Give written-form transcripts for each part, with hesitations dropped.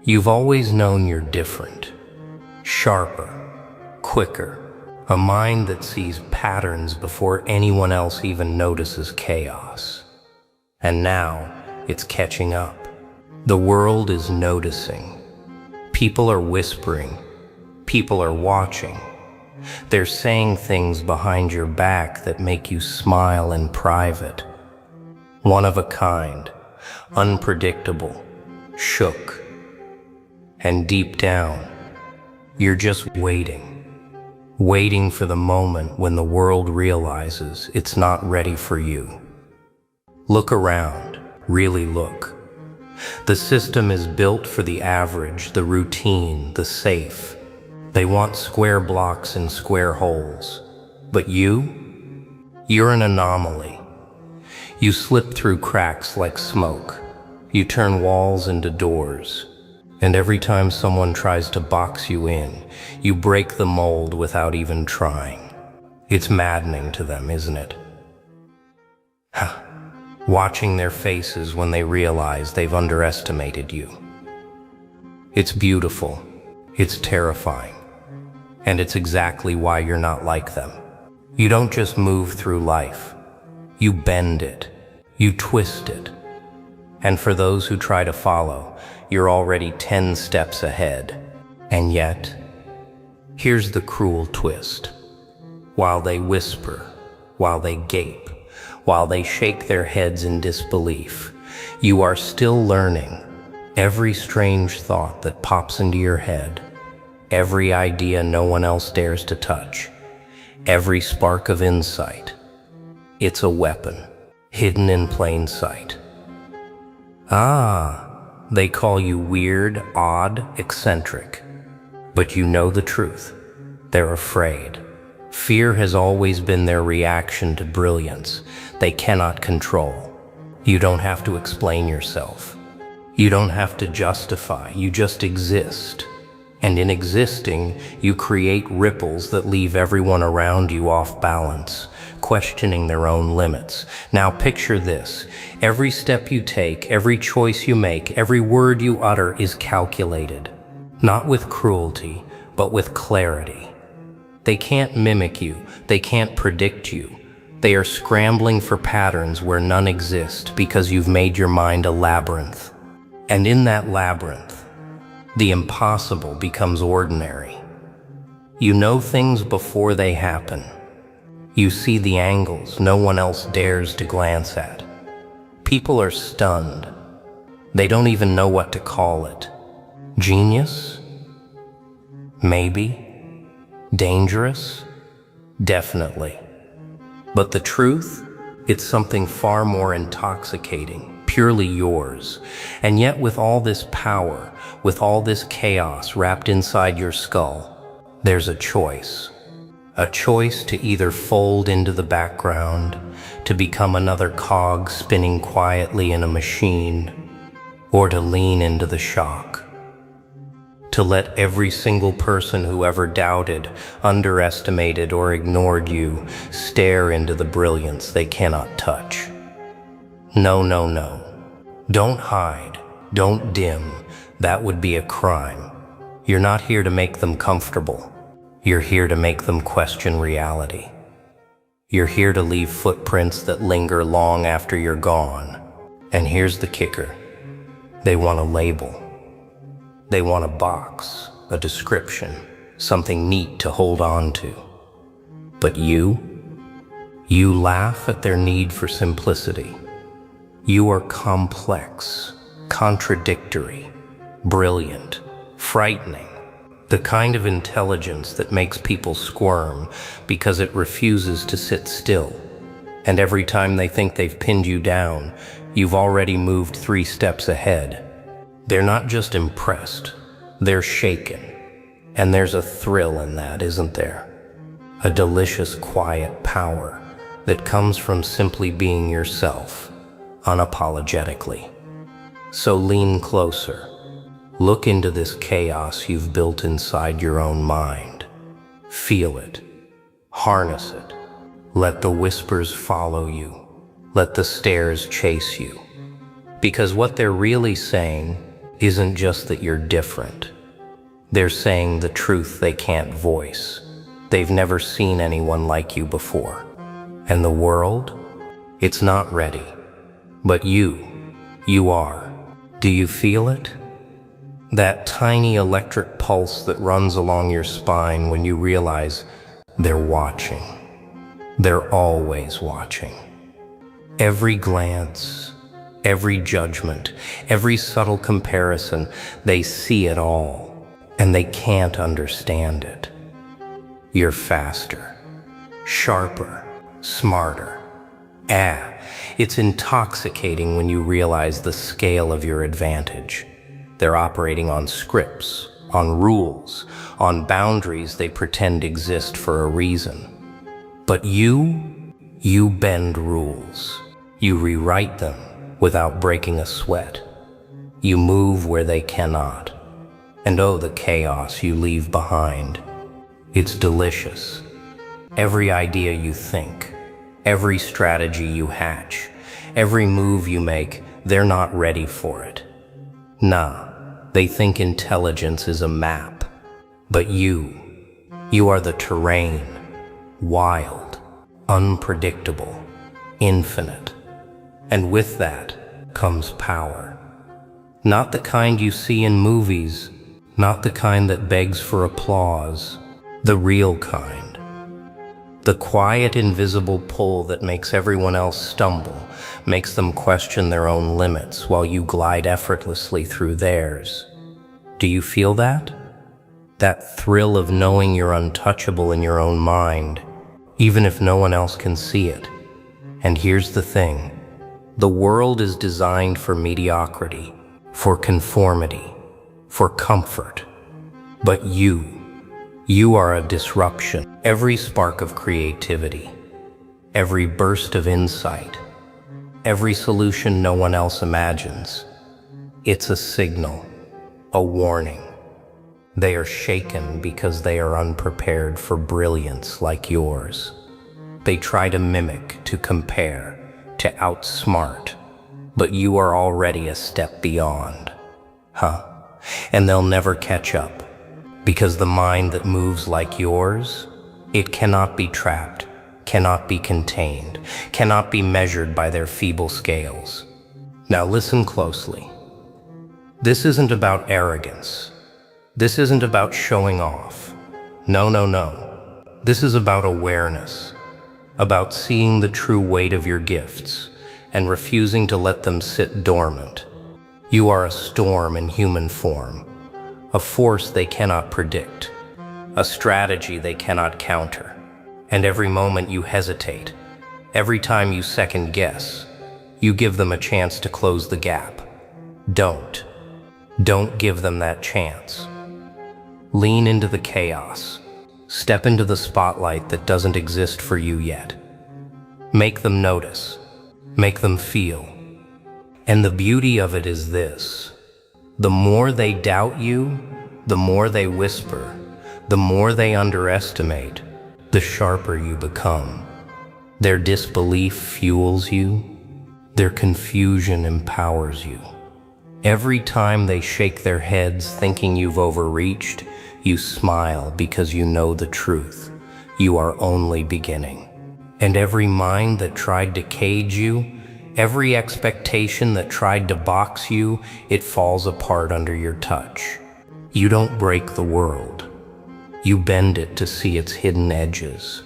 You've always known you're different, sharper, quicker, a mind that sees patterns before anyone else even notices chaos. And now it's catching up. The world is noticing. People are whispering. People are watching. They're saying things behind your back that make you smile in private. One of a kind, unpredictable, shook. And deep down, you're just waiting for the moment when the world realizes it's not ready for you. Look around, really look. The system is built for the average, the routine, the safe. They want square blocks and square holes. But you're an anomaly. You slip through cracks like smoke. You turn walls into doors. And every time someone tries to box you in, you break the mold without even trying. It's maddening to them, isn't it? Watching their faces when they realize they've underestimated you. It's beautiful, it's terrifying, and it's exactly why you're not like them. You don't just move through life, you bend it, you twist it. And for those who try to follow, you're already 10 steps ahead. And yet, here's the cruel twist. While they whisper, while they gape, while they shake their heads in disbelief, you are still learning. Every strange thought that pops into your head, every idea no one else dares to touch, every spark of insight, it's a weapon, hidden in plain sight. They call you weird, odd, eccentric. But you know the truth. They're afraid. Fear has always been their reaction to brilliance they cannot control. You don't have to explain yourself. You don't have to justify. You just exist. And in existing, you create ripples that leave everyone around you off balance, questioning their own limits. Now picture this. Every step you take, every choice you make, every word you utter is calculated. Not with cruelty, but with clarity. They can't mimic you. They can't predict you. They are scrambling for patterns where none exist because you've made your mind a labyrinth. And in that labyrinth, the impossible becomes ordinary. You know things before they happen. You see the angles no one else dares to glance at. People are stunned. They don't even know what to call it. Genius? Maybe. Dangerous? Definitely. But the truth? It's something far more intoxicating, purely yours. And yet with all this power, with all this chaos wrapped inside your skull, there's a choice. A choice to either fold into the background, to become another cog spinning quietly in a machine, or to lean into the shock. To let every single person who ever doubted, underestimated, or ignored you stare into the brilliance they cannot touch. No, no, no. Don't hide. Don't dim. That would be a crime. You're not here to make them comfortable. You're here to make them question reality. You're here to leave footprints that linger long after you're gone. And here's the kicker. They want a label. They want a box, a description, something neat to hold on to. But you laugh at their need for simplicity. You are complex, contradictory, brilliant, frightening. The kind of intelligence that makes people squirm because it refuses to sit still. And every time they think they've pinned you down, you've already moved 3 steps ahead. They're not just impressed, they're shaken. And there's a thrill in that, isn't there? A delicious, quiet power that comes from simply being yourself, unapologetically. So lean closer. Look into this chaos you've built inside your own mind. Feel it. Harness it. Let the whispers follow you. Let the stares chase you. Because what they're really saying isn't just that you're different. They're saying the truth they can't voice. They've never seen anyone like you before. And the world? It's not ready. But you are. Do you feel it? That tiny electric pulse that runs along your spine when you realize they're watching. They're always watching. Every glance, every judgment, every subtle comparison, they see it all, and they can't understand it. You're faster, sharper, smarter. It's intoxicating when you realize the scale of your advantage. They're operating on scripts, on rules, on boundaries they pretend exist for a reason. But you bend rules. You rewrite them without breaking a sweat. You move where they cannot. And oh, the chaos you leave behind. It's delicious. Every idea you think, every strategy you hatch, every move you make, they're not ready for it. Nah, they think intelligence is a map. But you are the terrain, wild, unpredictable, infinite. And with that comes power. Not the kind you see in movies, not the kind that begs for applause, the real kind. The quiet, invisible pull that makes everyone else stumble, makes them question their own limits while you glide effortlessly through theirs. Do you feel that? That thrill of knowing you're untouchable in your own mind, even if no one else can see it. And here's the thing. The world is designed for mediocrity, for conformity, for comfort. But you are a disruption. Every spark of creativity, every burst of insight, every solution no one else imagines. It's a signal, a warning. They are shaken because they are unprepared for brilliance like yours. They try to mimic, to compare, to outsmart, but you are already a step beyond. And they'll never catch up, because the mind that moves like yours, it cannot be trapped, cannot be contained, cannot be measured by their feeble scales. Now listen closely. This isn't about arrogance. This isn't about showing off. No. This is about awareness, about seeing the true weight of your gifts and refusing to let them sit dormant. You are a storm in human form, a force they cannot predict, a strategy they cannot counter. And every moment you hesitate, every time you second guess, you give them a chance to close the gap. Don't give them that chance. Lean into the chaos. Step into the spotlight that doesn't exist for you yet. Make them notice. Make them feel. And the beauty of it is this. The more they doubt you, the more they whisper, the more they underestimate, the sharper you become. Their disbelief fuels you. Their confusion empowers you. Every time they shake their heads thinking you've overreached, you smile because you know the truth. You are only beginning. And every mind that tried to cage you, every expectation that tried to box you, it falls apart under your touch. You don't break the world. You bend it to see its hidden edges.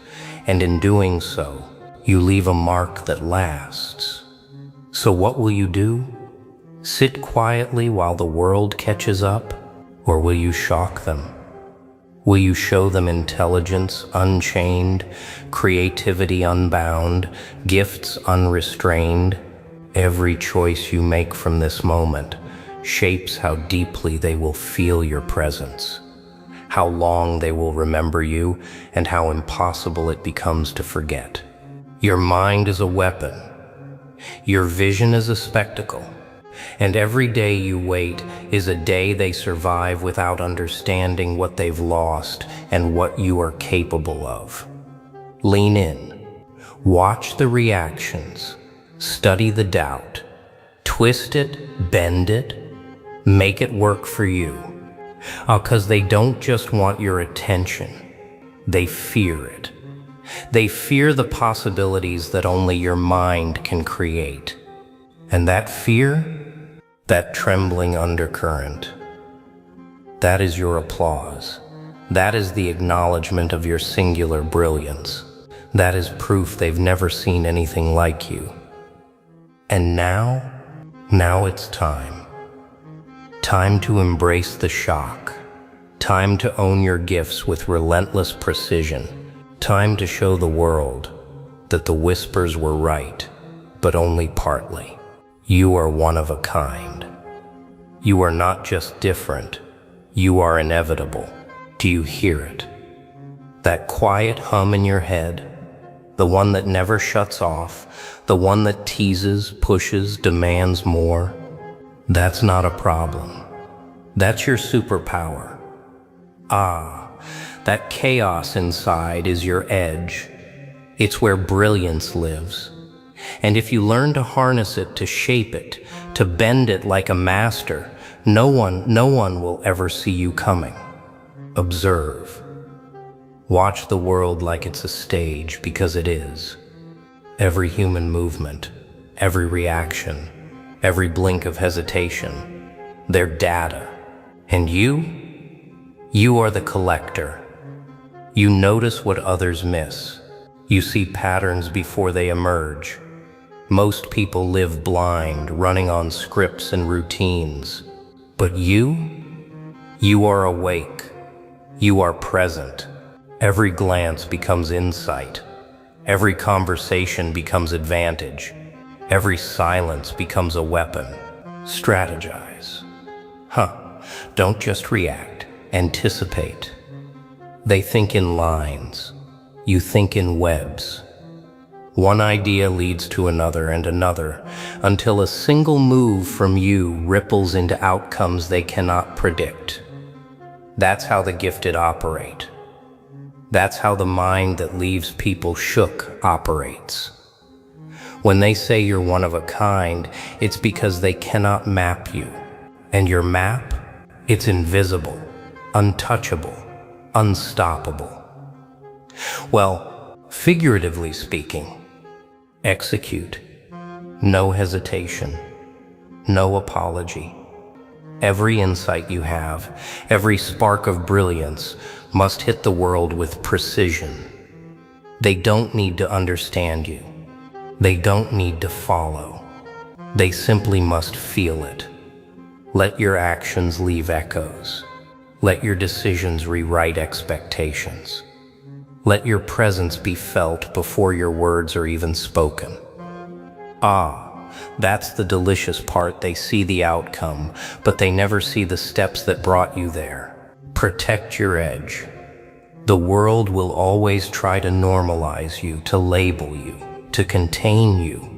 And in doing so, you leave a mark that lasts. So what will you do? Sit quietly while the world catches up? Or will you shock them? Will you show them intelligence unchained, creativity unbound, gifts unrestrained? Every choice you make from this moment shapes how deeply they will feel your presence, how long they will remember you, and how impossible it becomes to forget. Your mind is a weapon. Your vision is a spectacle. And every day you wait is a day they survive without understanding what they've lost and what you are capable of. Lean in. Watch the reactions. Study the doubt. Twist it, bend it, Make it work for you. 'Cause they don't just want your attention, they fear it. They fear the possibilities that only your mind can create. And that fear, that trembling undercurrent, that is your applause. That is the acknowledgement of your singular brilliance. That is proof they've never seen anything like you. And now it's time. Time to embrace the shock. Time to own your gifts with relentless precision. Time to show the world that the whispers were right, but only partly. You are one of a kind. You are not just different, you are inevitable. Do you hear it? That quiet hum in your head, the one that never shuts off, the one that teases, pushes, demands more. That's not a problem. That's your superpower. That chaos inside is your edge. It's where brilliance lives. And if you learn to harness it, to shape it, to bend it like a master, no one will ever see you coming. Observe. Watch the world like it's a stage, because it is. Every human movement, every reaction, every blink of hesitation, they're data. And you are the collector. You notice what others miss. You see patterns before they emerge. Most people live blind, running on scripts and routines. But you are awake. You are present. Every glance becomes insight. Every conversation becomes advantage. Every silence becomes a weapon. Strategize. Don't just react. Anticipate. They think in lines. You think in webs. One idea leads to another and another, until a single move from you ripples into outcomes they cannot predict. That's how the gifted operate. That's how the mind that leaves people shook operates. When they say you're one of a kind, it's because they cannot map you. And your map, it's invisible, untouchable, unstoppable. Well, figuratively speaking, execute. No hesitation, no apology. Every insight you have, every spark of brilliance must hit the world with precision. They don't need to understand you. They don't need to follow. They simply must feel it. Let your actions leave echoes. Let your decisions rewrite expectations. Let your presence be felt before your words are even spoken. That's the delicious part. They see the outcome, but they never see the steps that brought you there. Protect your edge. The world will always try to normalize you, to label you, to contain you.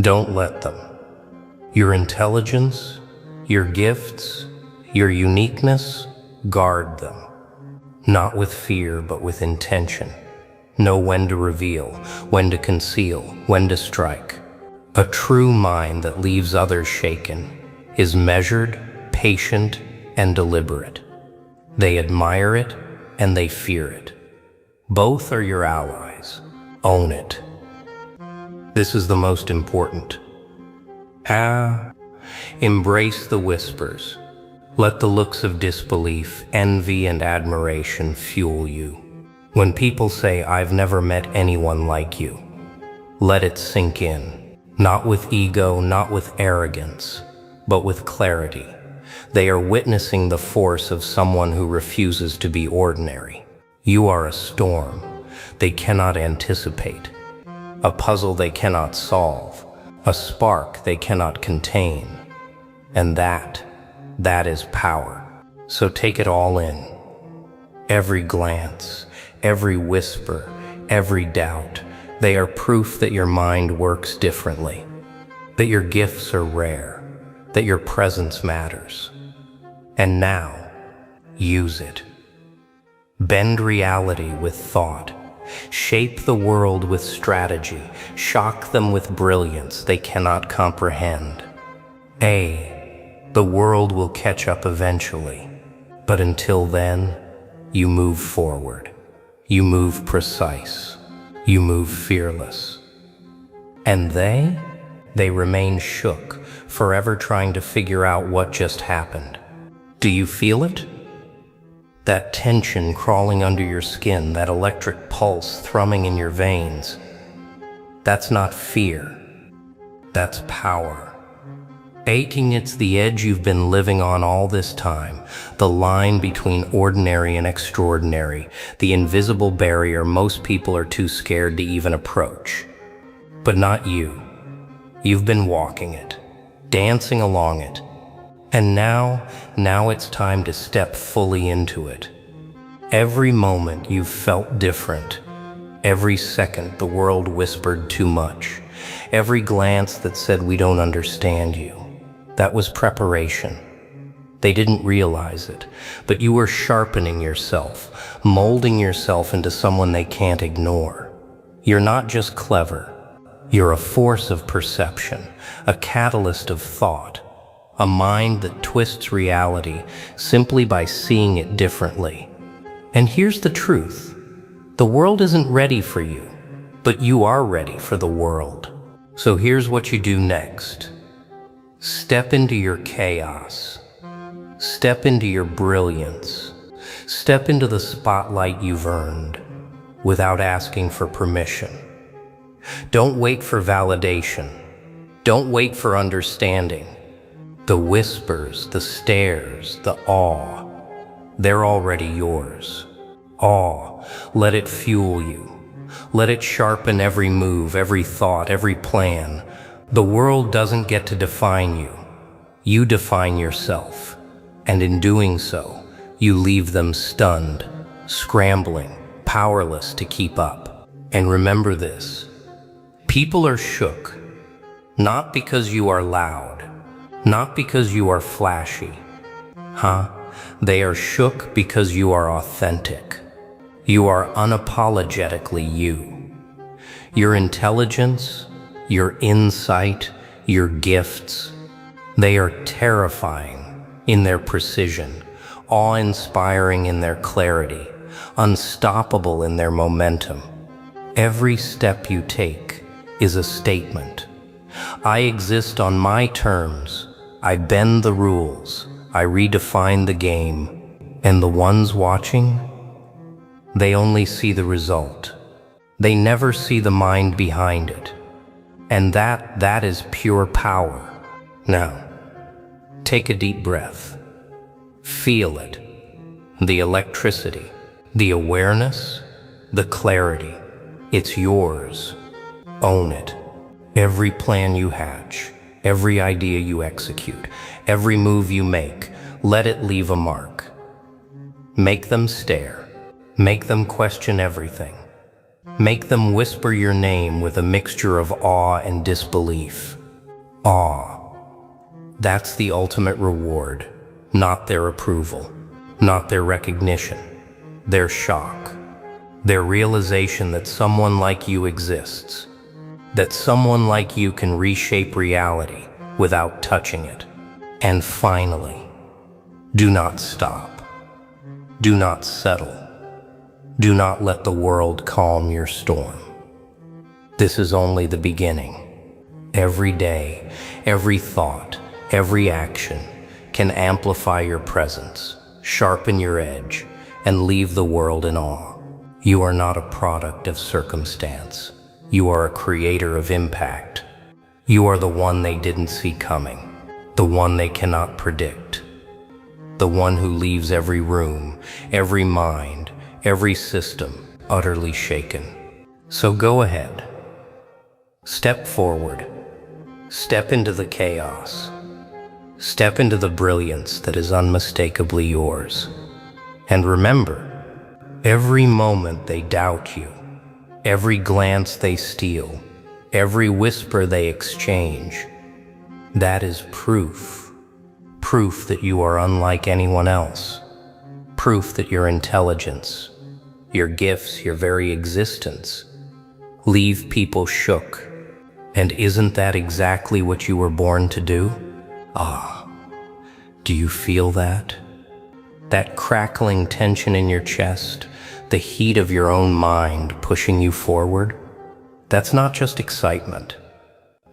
Don't let them. Your intelligence, your gifts, your uniqueness, guard them. Not with fear, but with intention. Know when to reveal, when to conceal, when to strike. A true mind that leaves others shaken is measured, patient, and deliberate. They admire it and they fear it. Both are your allies. Own it. This is the most important. Embrace the whispers. Let the looks of disbelief, envy, and admiration fuel you. When people say, "I've never met anyone like you," let it sink in. Not with ego, not with arrogance, but with clarity. They are witnessing the force of someone who refuses to be ordinary. You are a storm they cannot anticipate, a puzzle they cannot solve, a spark they cannot contain. And that is power. So take it all in. Every glance, every whisper, every doubt, they are proof that your mind works differently, that your gifts are rare, that your presence matters. And now, use it. Bend reality with thought. Shape the world with strategy. Shock them with brilliance they cannot comprehend. The world will catch up eventually. But until then, you move forward. You move precise. You move fearless. And they remain shook, forever trying to figure out what just happened. Do you feel it? That tension crawling under your skin, that electric pulse thrumming in your veins. That's not fear. That's power. Aching, it's the edge you've been living on all this time, the line between ordinary and extraordinary, the invisible barrier most people are too scared to even approach. But not you. You've been walking it, dancing along it, and now it's time to step fully into it. Every moment you've felt different. Every second the world whispered too much. Every glance that said we don't understand you. That was preparation. They didn't realize it, but you were sharpening yourself, molding yourself into someone they can't ignore. You're not just clever. You're a force of perception, a catalyst of thought, a mind that twists reality simply by seeing it differently. And here's the truth. The world isn't ready for you, but you are ready for the world. So here's what you do next. Step into your chaos. Step into your brilliance. Step into the spotlight you've earned without asking for permission. Don't wait for validation. Don't wait for understanding. The whispers, the stares, the awe, they're already yours. Awe, let it fuel you. Let it sharpen every move, every thought, every plan. The world doesn't get to define you. You define yourself. And in doing so, you leave them stunned, scrambling, powerless to keep up. And remember this. People are shook, not because you are loud, not because you are flashy. They are shook because you are authentic. You are unapologetically you. Your intelligence, your insight, your gifts, they are terrifying in their precision, awe-inspiring in their clarity, unstoppable in their momentum. Every step you take is a statement. I exist on my terms. I bend the rules. I redefine the game. And the ones watching, they only see the result. They never see the mind behind it. And that is pure power. Now, take a deep breath. Feel it. The electricity, the awareness, the clarity. It's yours. Own it. Every plan you hatch, every idea you execute, every move you make, let it leave a mark. Make them stare. Make them question everything. Make them whisper your name with a mixture of awe and disbelief. Awe. That's the ultimate reward, not their approval, not their recognition, their shock, their realization that someone like you exists. That someone like you can reshape reality without touching it. And finally, do not stop. Do not settle. Do not let the world calm your storm. This is only the beginning. Every day, every thought, every action can amplify your presence, sharpen your edge, and leave the world in awe. You are not a product of circumstance. You are a creator of impact. You are the one they didn't see coming, the one they cannot predict, the one who leaves every room, every mind, every system utterly shaken. So go ahead. Step forward. Step into the chaos. Step into the brilliance that is unmistakably yours. And remember, every moment they doubt you, every glance they steal, every whisper they exchange, that is proof. Proof that you are unlike anyone else. Proof that your intelligence, your gifts, your very existence, leave people shook. And isn't that exactly what you were born to do? Do you feel that? That crackling tension in your chest, the heat of your own mind pushing you forward? That's not just excitement.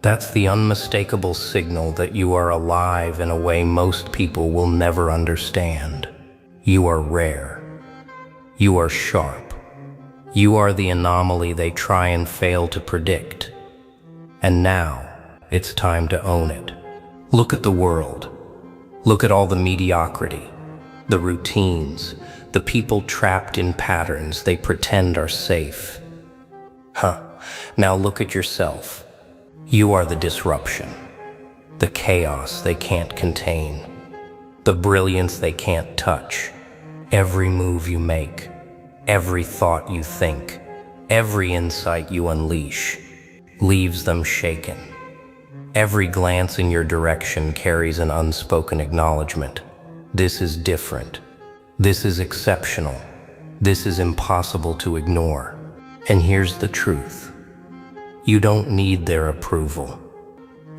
That's the unmistakable signal that you are alive in a way most people will never understand. You are rare. You are sharp. You are the anomaly they try and fail to predict. And now, it's time to own it. Look at the world. Look at all the mediocrity, the routines, the people trapped in patterns they pretend are safe. Now look at yourself. You are the disruption, the chaos they can't contain, the brilliance they can't touch. Every move you make, every thought you think, every insight you unleash, leaves them shaken. Every glance in your direction carries an unspoken acknowledgement. This is different. This is exceptional. This is impossible to ignore. And here's the truth. You don't need their approval.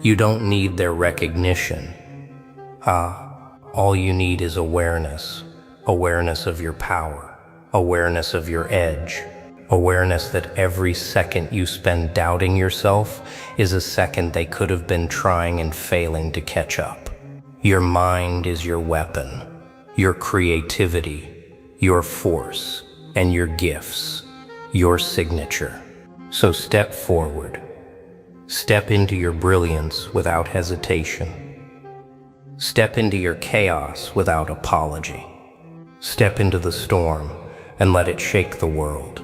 You don't need their recognition. All you need is awareness. Awareness of your power. Awareness of your edge. Awareness that every second you spend doubting yourself is a second they could have been trying and failing to catch up. Your mind is your weapon, your creativity, your force, and your gifts, your signature. So step forward. Step into your brilliance without hesitation. Step into your chaos without apology. Step into the storm and let it shake the world.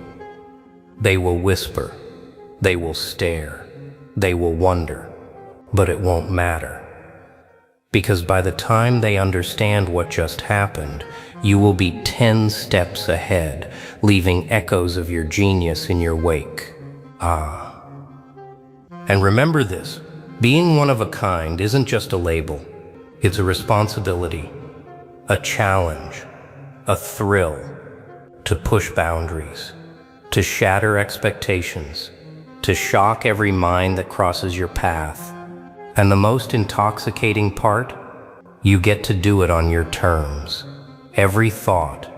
They will whisper, they will stare, they will wonder, but it won't matter. Because by the time they understand what just happened, you will be 10 steps ahead, leaving echoes of your genius in your wake. And remember this, being one of a kind isn't just a label. It's a responsibility, a challenge, a thrill to push boundaries, to shatter expectations, to shock every mind that crosses your path. And the most intoxicating part, you get to do it on your terms. Every thought,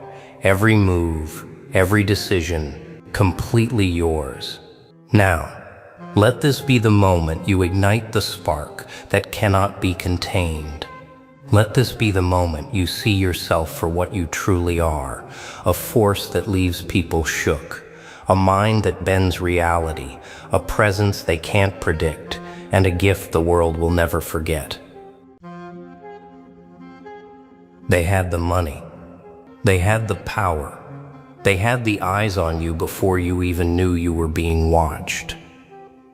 every move, every decision, completely yours. Now, let this be the moment you ignite the spark that cannot be contained. Let this be the moment you see yourself for what you truly are, a force that leaves people shook, a mind that bends reality, a presence they can't predict, and a gift the world will never forget. They had the money. They had the power. They had the eyes on you before you even knew you were being watched.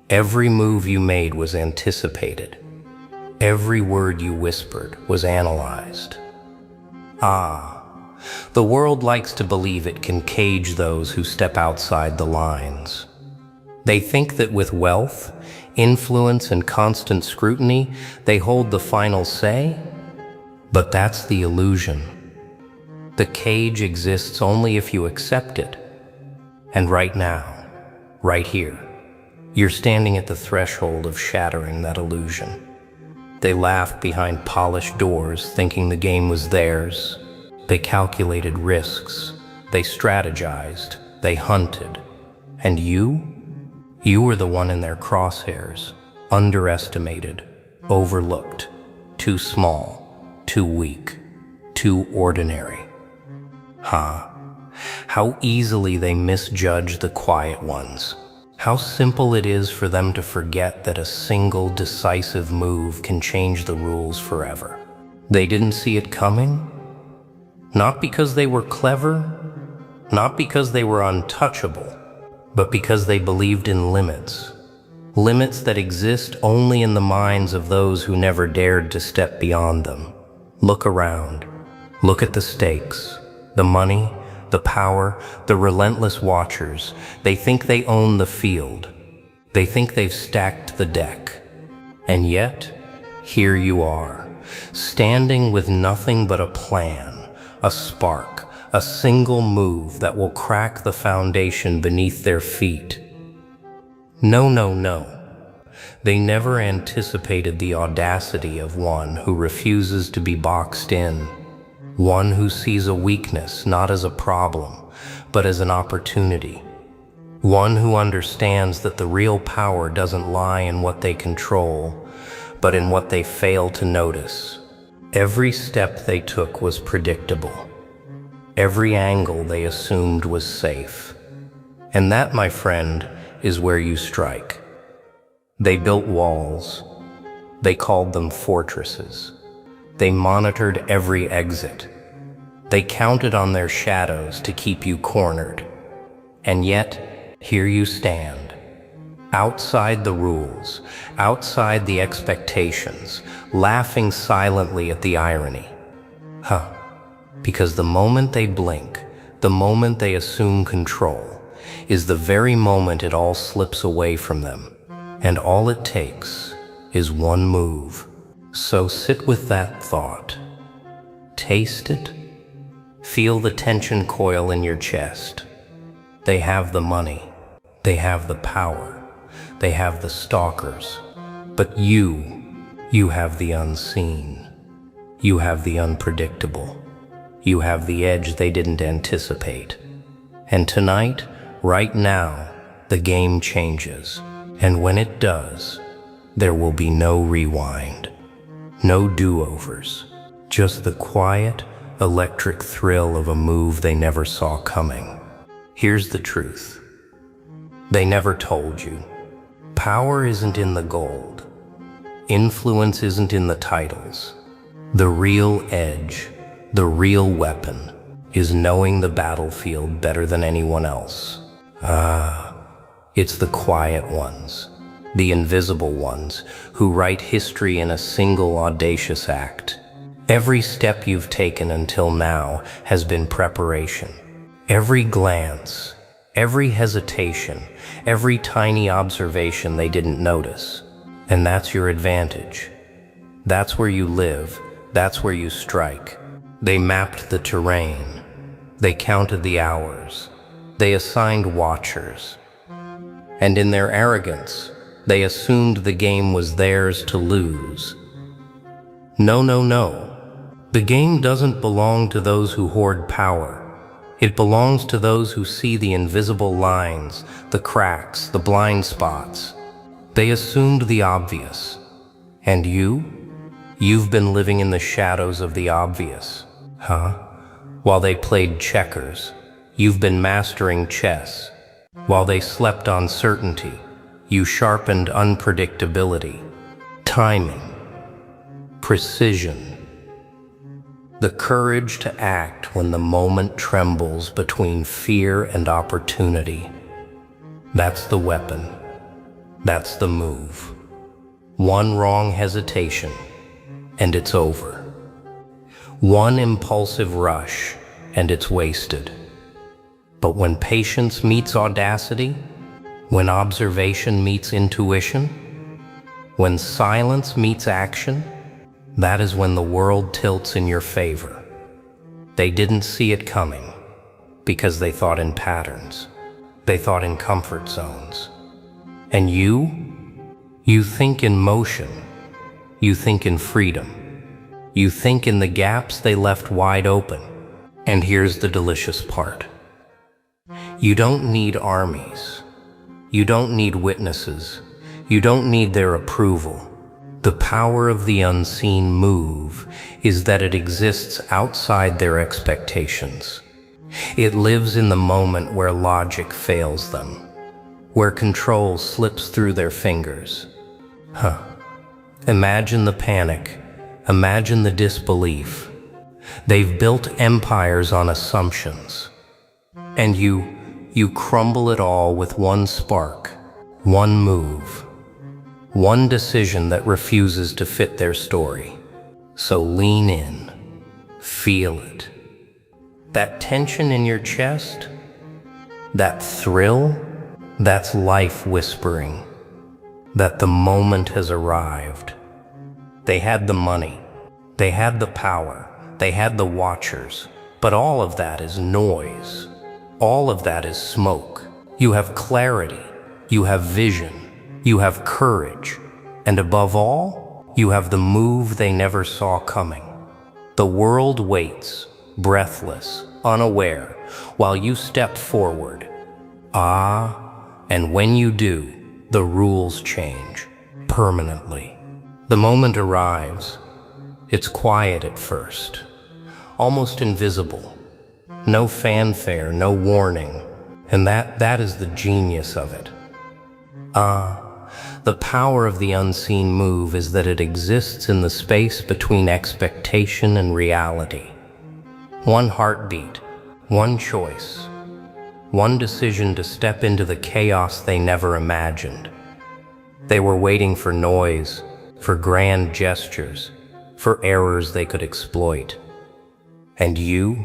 Every move you made was anticipated. Every word you whispered was analyzed. The world likes to believe it can cage those who step outside the lines. They think that with wealth, influence, and constant scrutiny, they hold the final say. But that's the illusion. The cage exists only if you accept it. And right now, right here, you're standing at the threshold of shattering that illusion. They laughed behind polished doors, thinking the game was theirs. They calculated risks. They strategized. They hunted. And you were the one in their crosshairs, underestimated, overlooked, too small, too weak, too ordinary. How easily they misjudge the quiet ones. How simple it is for them to forget that a single decisive move can change the rules forever. They didn't see it coming, not because they were clever, not because they were untouchable, but because they believed in limits. Limits that exist only in the minds of those who never dared to step beyond them. Look around. Look at the stakes, the money, the power, the relentless watchers. They think they own the field. They think they've stacked the deck. And yet, here you are, standing with nothing but a plan, a spark, a single move that will crack the foundation beneath their feet. No. They never anticipated the audacity of one who refuses to be boxed in, one who sees a weakness not as a problem, but as an opportunity, one who understands that the real power doesn't lie in what they control, but in what they fail to notice. Every step they took was predictable. Every angle they assumed was safe. And that, my friend, is where you strike. They built walls. They called them fortresses. They monitored every exit. They counted on their shadows to keep you cornered. And yet, here you stand, outside the rules, outside the expectations, laughing silently at the irony. Because the moment they blink, the moment they assume control, is the very moment it all slips away from them. And all it takes is one move. So sit with that thought. Taste it. Feel the tension coil in your chest. They have the money. They have the power. They have the stalkers. But you have the unseen. You have the unpredictable. You have the edge they didn't anticipate. And tonight, right now, the game changes. And when it does, there will be no rewind, no do-overs, just the quiet, electric thrill of a move they never saw coming. Here's the truth. They never told you. Power isn't in the gold. Influence isn't in the titles. The real edge, the real weapon, is knowing the battlefield better than anyone else. It's the quiet ones, the invisible ones, who write history in a single audacious act. Every step you've taken until now has been preparation. Every glance, every hesitation, every tiny observation they didn't notice. And that's your advantage. That's where you live. That's where you strike. They mapped the terrain. They counted the hours. They assigned watchers. And in their arrogance, they assumed the game was theirs to lose. No, no, no. The game doesn't belong to those who hoard power. It belongs to those who see the invisible lines, the cracks, the blind spots. They assumed the obvious. And you've been living in the shadows of the obvious, While they played checkers, you've been mastering chess. While they slept on certainty, you sharpened unpredictability, timing, precision, the courage to act when the moment trembles between fear and opportunity. That's the weapon. That's the move. One wrong hesitation, and it's over. One impulsive rush, and it's wasted. But when patience meets audacity, when observation meets intuition, when silence meets action, that is when the world tilts in your favor. They didn't see it coming because they thought in patterns. They thought in comfort zones. And you think in motion. You think in freedom. You think in the gaps they left wide open. And here's the delicious part. You don't need armies. You don't need witnesses. You don't need their approval. The power of the unseen move is that it exists outside their expectations. It lives in the moment where logic fails them, where control slips through their fingers. Imagine the panic. Imagine the disbelief. They've built empires on assumptions. And you crumble it all with one spark, one move, one decision that refuses to fit their story. So lean in, feel it. That tension in your chest, that thrill, that's life whispering that the moment has arrived. They had the money, they had the power, they had the watchers, but all of that is noise. All of that is smoke. You have clarity, you have vision, you have courage, And above all, you have the move they never saw coming. The world waits, breathless, unaware, while you step forward. And when you do, the rules change, permanently. The moment arrives. It's quiet at first, almost invisible. No fanfare, no warning, and that is the genius of it. The power of the unseen move is that it exists in the space between expectation and reality. One heartbeat, one choice, one decision to step into the chaos they never imagined. They were waiting for noise, for grand gestures, for errors they could exploit. And you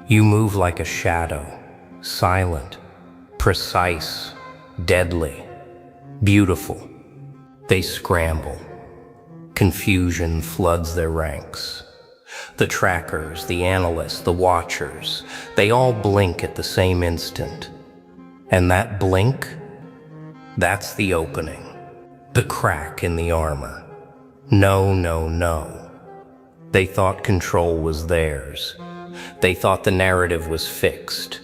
move like a shadow, silent, precise, deadly, beautiful. They scramble. Confusion floods their ranks. The trackers, the analysts, the watchers, they all blink at the same instant. And that blink, that's the opening, the crack in the armor. No, no, no. They thought control was theirs. They thought the narrative was fixed.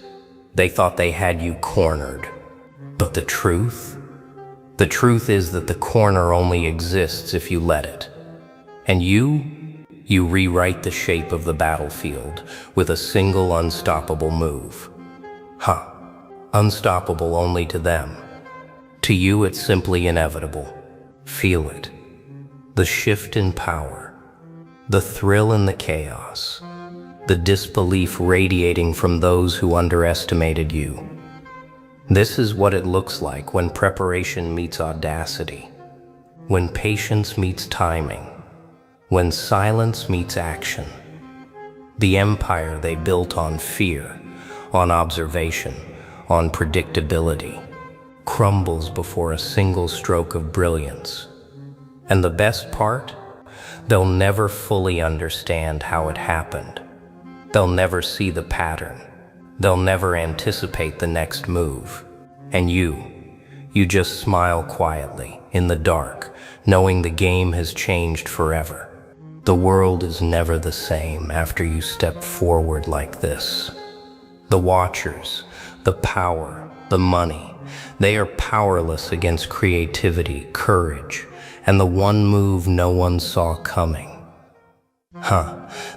They thought they had you cornered. But the truth? The truth is that the corner only exists if you let it. And you rewrite the shape of the battlefield with a single unstoppable move. Unstoppable only to them. To you, it's simply inevitable. Feel it. The shift in power, the thrill in the chaos, the disbelief radiating from those who underestimated you. This is what it looks like when preparation meets audacity, when patience meets timing, when silence meets action. The empire they built on fear, on observation, on predictability, crumbles before a single stroke of brilliance. And the best part? They'll never fully understand how it happened. They'll never see the pattern. They'll never anticipate the next move. And you just smile quietly, in the dark, knowing the game has changed forever. The world is never the same after you step forward like this. The watchers, the power, the money, they are powerless against creativity, courage, and the one move no one saw coming.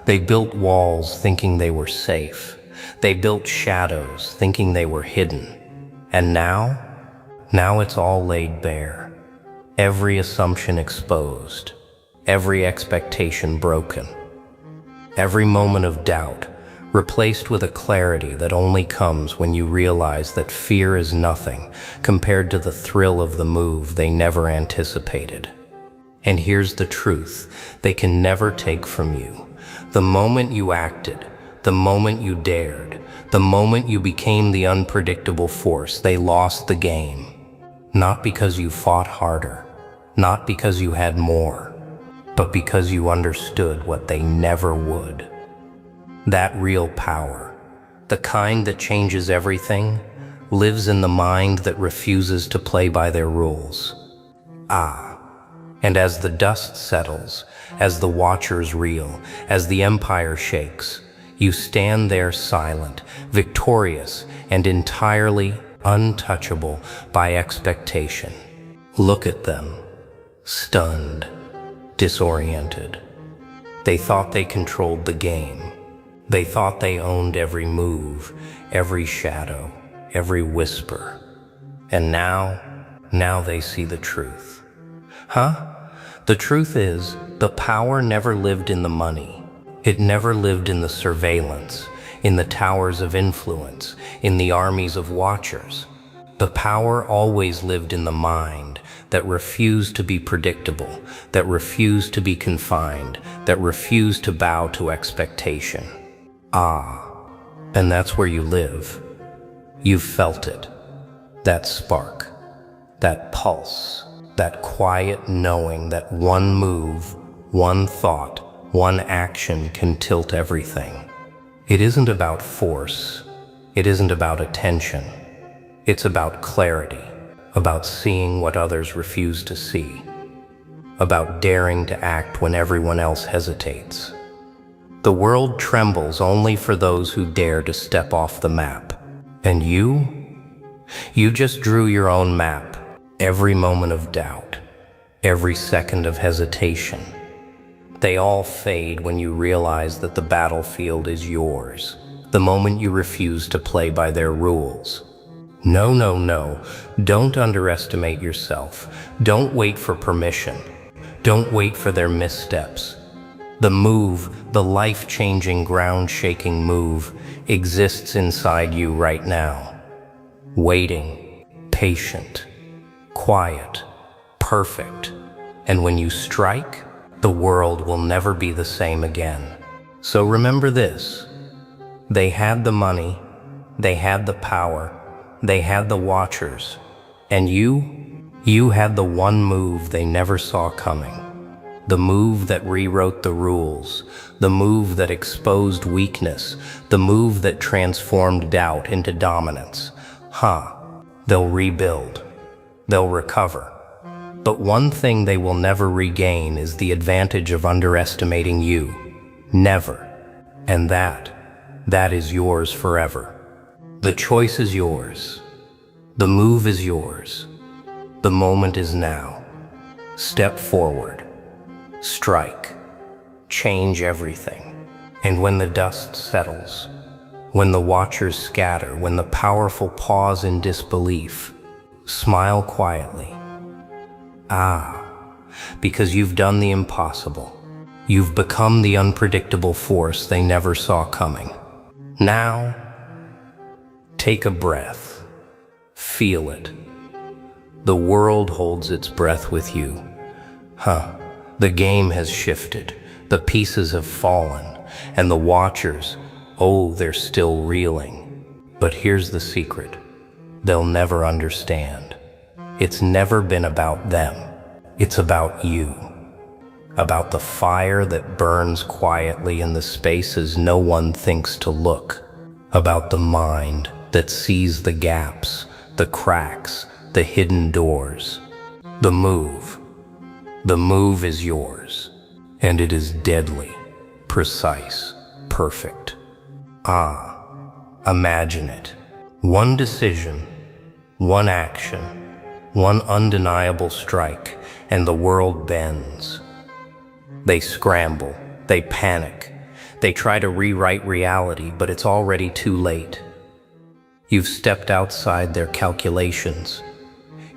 They built walls thinking they were safe. They built shadows thinking they were hidden. And now it's all laid bare. Every assumption exposed. Every expectation broken. Every moment of doubt replaced with a clarity that only comes when you realize that fear is nothing compared to the thrill of the move they never anticipated. And here's the truth they can never take from you. The moment you acted, the moment you dared, the moment you became the unpredictable force, they lost the game. Not because you fought harder, not because you had more, but because you understood what they never would. That real power, the kind that changes everything, lives in the mind that refuses to play by their rules. And as the dust settles, as the watchers reel, as the empire shakes, you stand there silent, victorious, and entirely untouchable by expectation. Look at them, stunned, disoriented. They thought they controlled the game. They thought they owned every move, every shadow, every whisper. And now they see the truth. The truth is, the power never lived in the money. It never lived in the surveillance, in the towers of influence, in the armies of watchers. The power always lived in the mind that refused to be predictable, that refused to be confined, that refused to bow to expectation. And that's where you live. You've felt it. That spark, that pulse, that quiet knowing that one move, one thought, one action can tilt everything. It isn't about force. It isn't about attention. It's about clarity, about seeing what others refuse to see. about daring to act when everyone else hesitates. The world trembles only for those who dare to step off the map. And you just drew your own map. Every moment of doubt, every second of hesitation, they all fade when you realize that the battlefield is yours, the moment you refuse to play by their rules. No, no, no. Don't underestimate yourself. Don't wait for permission. Don't wait for their missteps. The move, the life-changing, ground-shaking move, exists inside you right now. Waiting, patient, quiet, perfect. And when you strike, the world will never be the same again. So remember this. They had the money, they had the power, they had the watchers, and you had the one move they never saw coming. The move that rewrote the rules, the move that exposed weakness, the move that transformed doubt into dominance. They'll rebuild, they'll recover. But one thing they will never regain is the advantage of underestimating you. Never. And that is yours forever. The choice is yours. The move is yours. The moment is now. Step forward. Strike. Change everything. And when the dust settles, when the watchers scatter, when the powerful pause in disbelief, smile quietly. Because you've done the impossible. You've become the unpredictable force they never saw coming. Now, take a breath. Feel it. The world holds its breath with you. The game has shifted. The pieces have fallen. And the watchers, they're still reeling. But here's the secret. They'll never understand. It's never been about them. It's about you. About the fire that burns quietly in the spaces no one thinks to look. About the mind that sees the gaps, the cracks, the hidden doors. The move is yours. And it is deadly, precise, perfect. Imagine it. One decision, one action, one undeniable strike, and the world bends. They scramble, they panic, they try to rewrite reality, but it's already too late. You've stepped outside their calculations.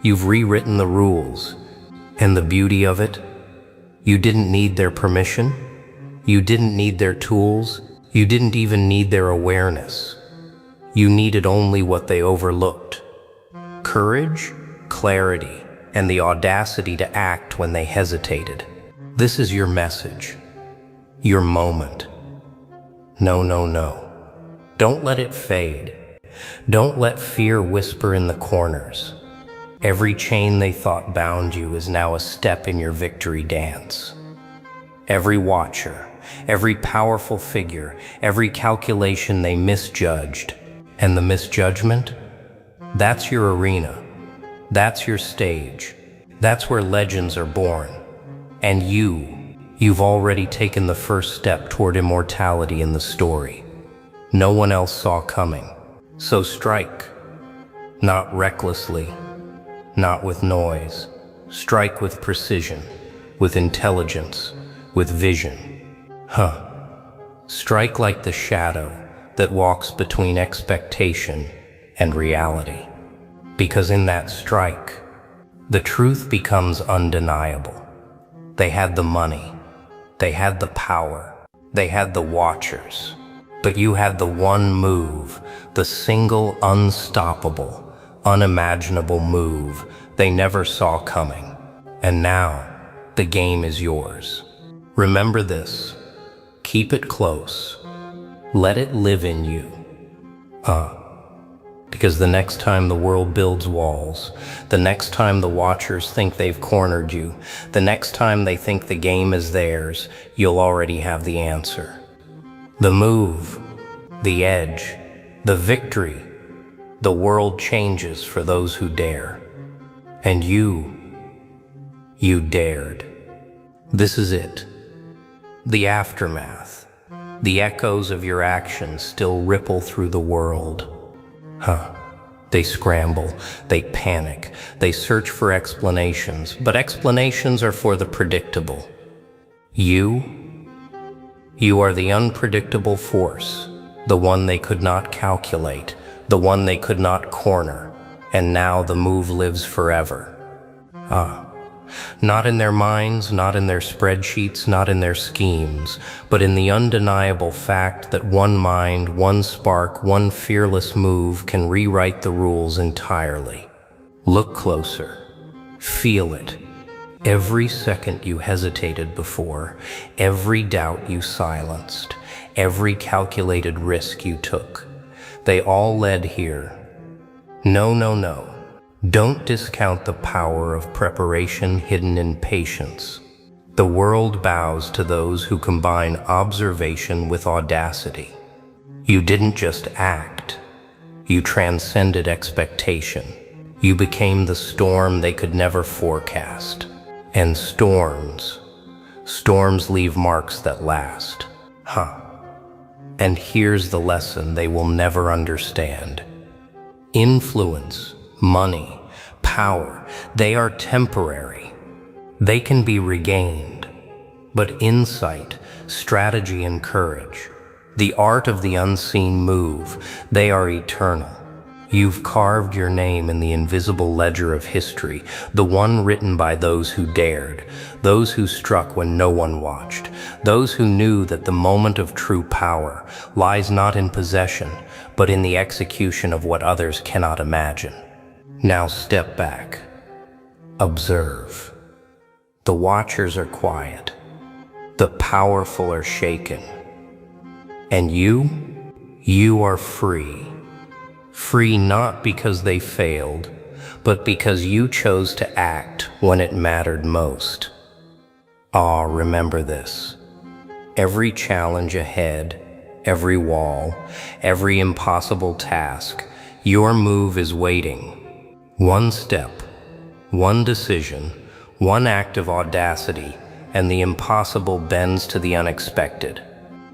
You've rewritten the rules. And the beauty of it, you didn't need their permission. You didn't need their tools. You didn't even need their awareness. You needed only what they overlooked. Courage, clarity, and the audacity to act when they hesitated. This is your message, your moment. No, no, no. Don't let it fade. Don't let fear whisper in the corners. Every chain they thought bound you is now a step in your victory dance. Every watcher, every powerful figure, every calculation they misjudged. And the misjudgment? That's your arena. That's your stage. That's where legends are born. And you've already taken the first step toward immortality in the story. No one else saw coming. So strike. Not recklessly, not with noise. Strike with precision, with intelligence, with vision. Strike like the shadow that walks between expectation and reality. Because in that strike, the truth becomes undeniable. They had the money, they had the power, they had the watchers, but you had the one move, the single unstoppable, unimaginable move they never saw coming. And now, the game is yours. Remember this. Keep it close. Let it live in you. Because the next time the world builds walls, the next time the watchers think they've cornered you, the next time they think the game is theirs, you'll already have the answer. The move, the edge, the victory, the world changes for those who dare. And you dared. This is it. The aftermath. The echoes of your actions still ripple through the world. They scramble, they panic, they search for explanations, but explanations are for the predictable. You are the unpredictable force, the one they could not calculate, the one they could not corner, and now the move lives forever. Not in their minds, not in their spreadsheets, not in their schemes, but in the undeniable fact that one mind, one spark, one fearless move can rewrite the rules entirely. Look closer. Feel it. Every second you hesitated before, every doubt you silenced, every calculated risk you took, they all led here. No. Don't discount the power of preparation hidden in patience. The world bows to those who combine observation with audacity. You didn't just act. You transcended expectation. You became the storm they could never forecast. And storms leave marks that last. And here's the lesson they will never understand. Influence, money, power, they are temporary. They can be regained. But insight, strategy, and courage, the art of the unseen move, they are eternal. You've carved your name in the invisible ledger of history, the one written by those who dared, those who struck when no one watched, those who knew that the moment of true power lies not in possession, but in the execution of what others cannot imagine. Now step back. Observe. The watchers are quiet. The powerful are shaken. And you are free. Free not because they failed, but because you chose to act when it mattered most. Remember this. Every challenge ahead, every wall, every impossible task, your move is waiting. One step, one decision, one act of audacity, and the impossible bends to the unexpected.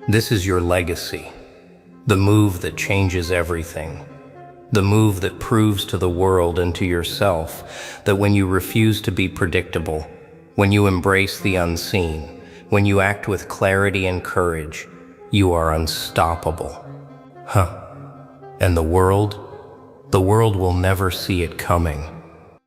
This is your legacy, the move that changes everything. The move that proves to the world and to yourself that when you refuse to be predictable, when you embrace the unseen, when you act with clarity and courage, you are unstoppable. And the world will never see it coming.